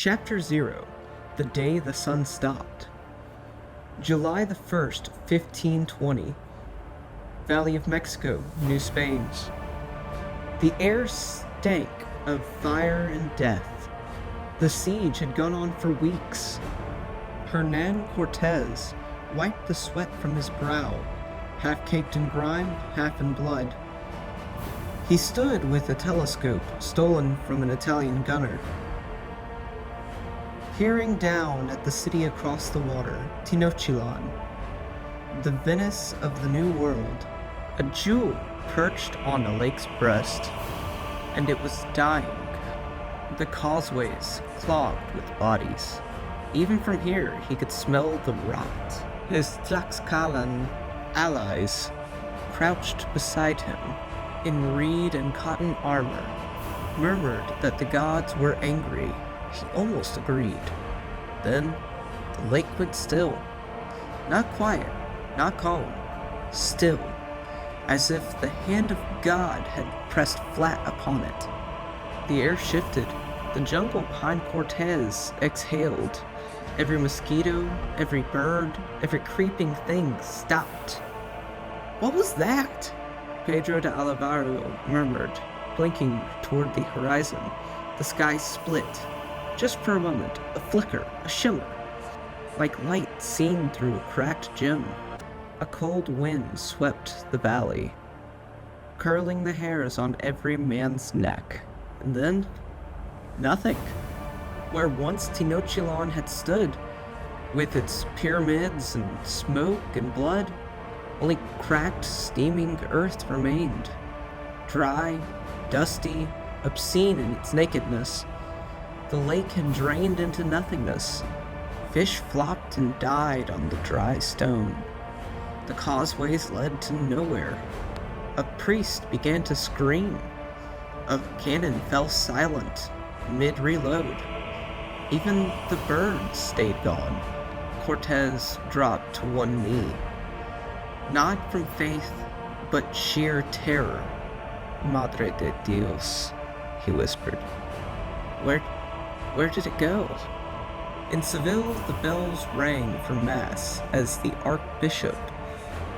Chapter 0. The Day the Sun Stopped. July the 1st, 1520. Valley of Mexico, New Spain. The air stank of fire and death. The siege had gone on for weeks. Hernan Cortez wiped the sweat from his brow, half caked in grime, half in blood. He stood with a telescope stolen from an Italian gunner, peering down at the city across the water, Tenochtitlan, the Venice of the New World, a jewel perched on a lake's breast, and it was dying. The causeways clogged with bodies. Even from here, he could smell the rot. His Tlaxcalan allies crouched beside him in reed and cotton armor, murmured that the gods were angry. He almost agreed. Then, the lake went still. Not quiet, not calm. Still, as if the hand of God had pressed flat upon it. The air shifted. The jungle behind Cortez exhaled. Every mosquito, every bird, every creeping thing stopped. What was that? Pedro de Alvaro murmured, blinking toward the horizon. The sky split. Just for a moment, a flicker, a shimmer, like light seen through a cracked gem. A cold wind swept the valley, curling the hairs on every man's neck. And then, nothing. Where once Tenochtitlan had stood, with its pyramids and smoke and blood, only cracked, steaming earth remained. Dry, dusty, obscene in its nakedness. The lake had drained into nothingness. Fish flopped and died on the dry stone. The causeways led to nowhere. A priest began to scream. A cannon fell silent, mid-reload. Even the birds stayed gone. Cortez dropped to one knee. Not from faith, but sheer terror. Madre de Dios, he whispered. Where did it go? In Seville, the bells rang for Mass as the Archbishop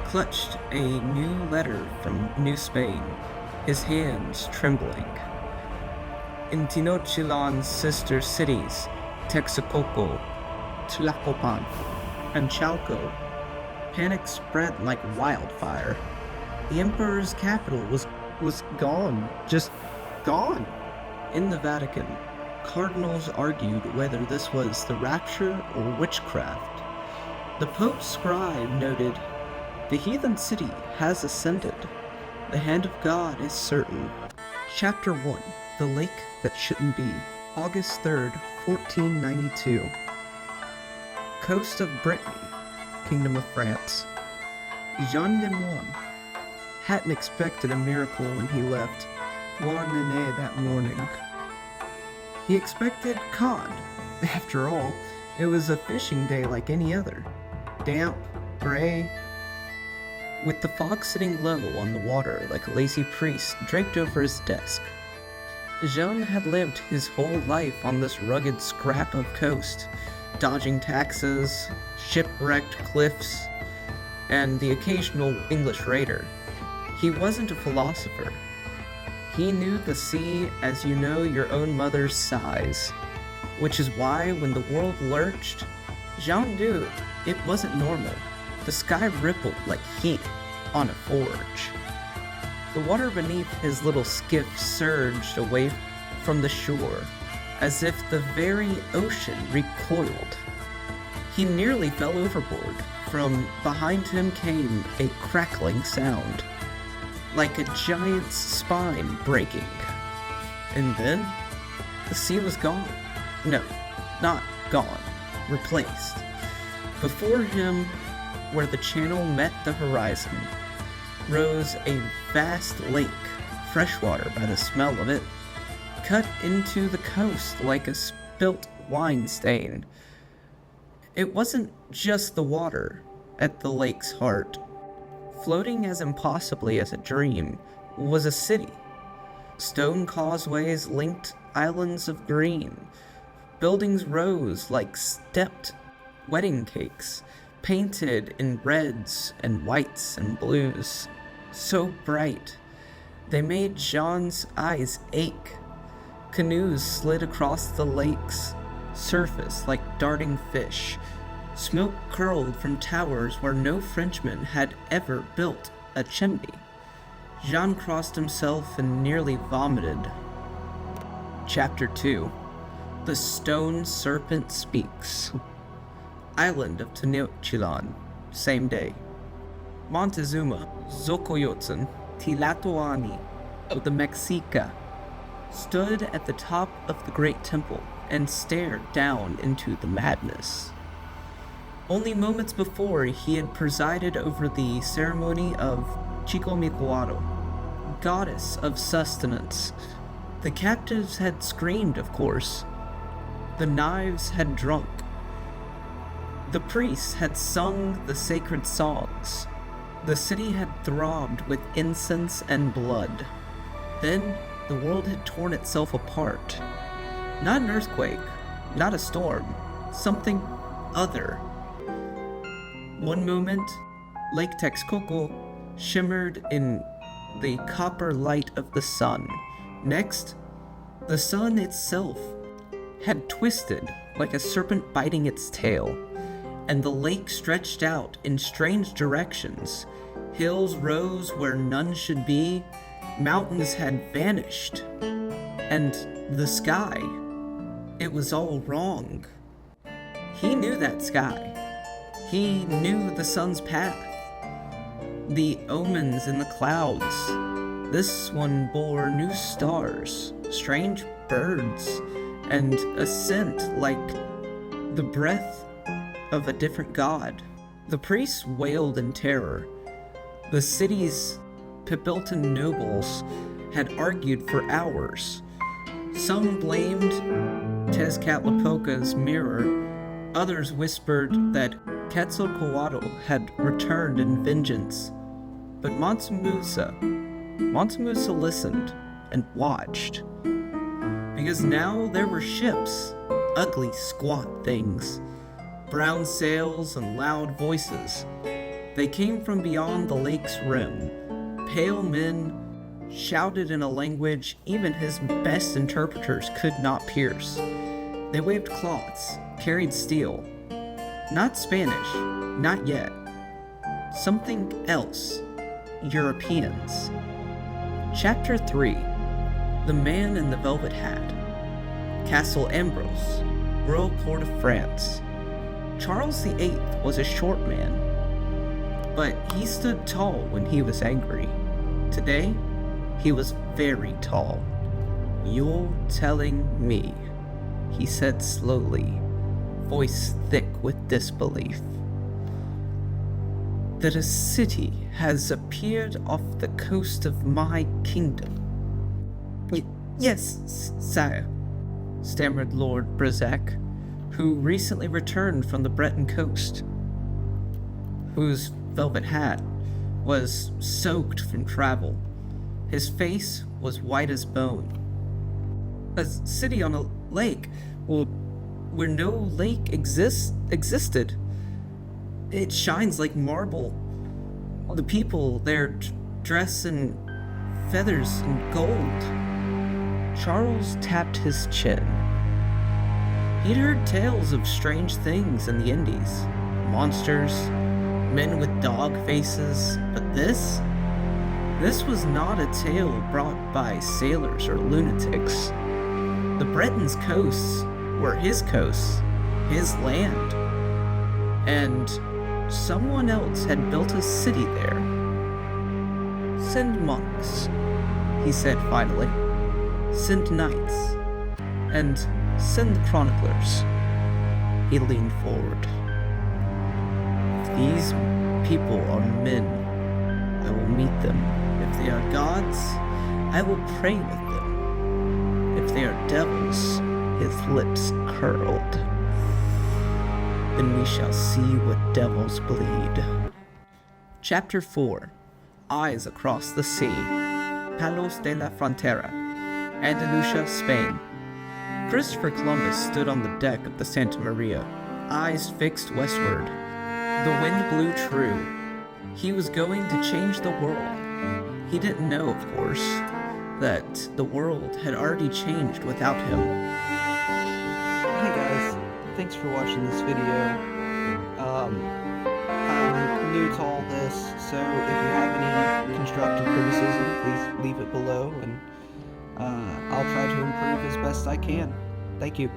clutched a new letter from New Spain, his hands trembling. In Tenochtitlan's sister cities, Texcoco, Tlacopan, and Chalco, panic spread like wildfire. The Emperor's capital was gone, just gone. In the Vatican, cardinals argued whether this was the rapture or witchcraft. The Pope's scribe noted, "The heathen city has ascended. The hand of God is certain." Chapter 1. The Lake That Shouldn't Be. August 3rd, 1492. Coast of Brittany, Kingdom of France. Jean de Moine hadn't expected a miracle when he left Douarnenez that morning. He expected cod. After all, it was a fishing day like any other. Damp, gray, with the fog sitting low on the water like a lazy priest draped over his desk. Jean had lived his whole life on this rugged scrap of coast, dodging taxes, shipwrecked cliffs, and the occasional English raider. He wasn't a philosopher. He knew the sea as you know your own mother's sighs, which is why when the world lurched, Jean knew it wasn't normal. The sky rippled like heat on a forge. The water beneath his little skiff surged away from the shore, as if the very ocean recoiled. He nearly fell overboard. From behind him came a crackling sound, like a giant's spine breaking. And then, the sea was gone. No, not gone. Replaced. Before him, where the channel met the horizon, rose a vast lake, freshwater by the smell of it, cut into the coast like a spilt wine stain. It wasn't just the water at the lake's heart. Floating as impossibly as a dream was a city. Stone causeways linked islands of green, Buildings rose like stepped wedding cakes, painted in reds and whites and blues, so bright they made Jean's eyes ache. Canoes slid across the lake's surface like darting fish. Smoke curled from towers where no Frenchman had ever built a chimney. Jean crossed himself and nearly vomited. Chapter 2. The Stone Serpent Speaks. Island of Tenochtitlan, same day. Montezuma, Xocoyotzin, Tlatoani of the Mexica, stood at the top of the great temple and stared down into the madness. Only moments before, he had presided over the ceremony of Chicomicuaro, goddess of sustenance. The captives had screamed, of course. The knives had drunk. The priests had sung the sacred songs. The city had throbbed with incense and blood. Then the world had torn itself apart. Not an earthquake, not a storm, something other. One moment, Lake Texcoco shimmered in the copper light of the sun. Next, the sun itself had twisted like a serpent biting its tail, and the lake stretched out in strange directions. Hills rose where none should be, mountains had vanished, and the sky, it was all wrong. He knew that sky. He knew the sun's path, the omens in the clouds. This one bore new stars, strange birds, and a scent like the breath of a different god. The priests wailed in terror. The city's Pipilton nobles had argued for hours. Some blamed Tezcatlipoca's mirror, others whispered that Quetzalcoatl had returned in vengeance. But Mansa Musa listened and watched. Because now there were ships, ugly, squat things, brown sails and loud voices. They came from beyond the lake's rim. Pale men shouted in a language even his best interpreters could not pierce. They waved cloths, carried steel. Not Spanish, not yet. Something else. Europeans. Chapter 3. The Man in the Velvet Hat. Castle Ambrose, Royal Court of France. Charles VIII was a short man, but he stood tall when he was angry. Today, he was very tall. "You're telling me," he said slowly, voice thick with disbelief, "that a city has appeared off the coast of my kingdom?" Yes, sire," stammered Lord Brazac, who recently returned from the Breton coast, whose velvet hat was soaked from travel. His face was white as bone. "A city on a lake, where no lake existed. It shines like marble. The people there dress in feathers and gold." Charles tapped his chin. He'd heard tales of strange things in the Indies. Monsters, men with dog faces, but this was not a tale brought by sailors or lunatics. The Bretons' coasts were his coasts, his land, and someone else had built a city there. "Send monks," he said finally. "Send knights, and send the chroniclers." He leaned forward. "If these people are men, I will meet them. If they are gods, I will pray with them. If they are devils," his lips curled, "then we shall see what devils bleed." Chapter 4. Eyes Across the Sea. Palos de la Frontera, Andalusia, Spain. Christopher Columbus stood on the deck of the Santa Maria, eyes fixed westward. The wind blew true. He was going to change the world. He didn't know, of course, that the world had already changed without him. Hey guys, thanks for watching this video. I'm new to all this, so if you have any constructive criticism, please leave it below, and I'll try to improve as best I can. Thank you.